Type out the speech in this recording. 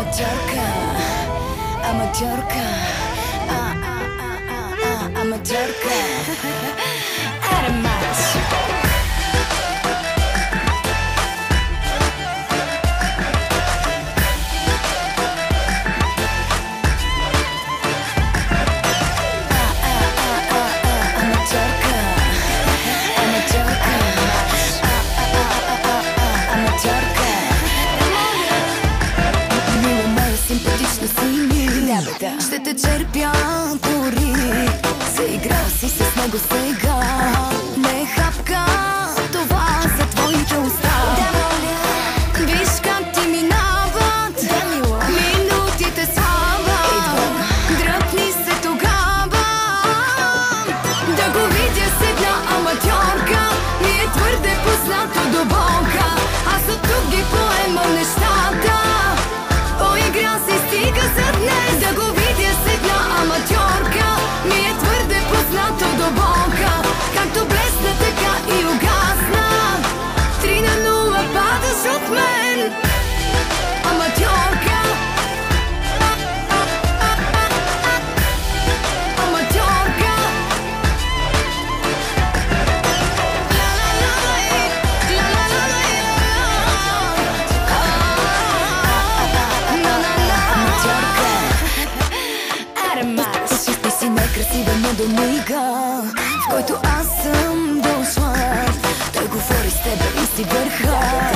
Аматьорка, аматьорка, аматьорка. Аромат. Ще те черпя дори. Заиграл си с него сега. Не хапка това за твоите уста. Виж как ти минават минутите слава. Дръпни се тогава. Да го видя с една аматьорка ми е твърде познато до болка. Аз от тук ги поемам нещата. Поигра си, стига за днес. Да го видя с една аматьорка ми е твърде познато до болка. Както блесна, така и угасна. 3-0 падаш от мен. Аматьорка. Аматьорка. Ти си некрасива, но до мига, в който аз съм дошла. Той говори с тебе и си върха.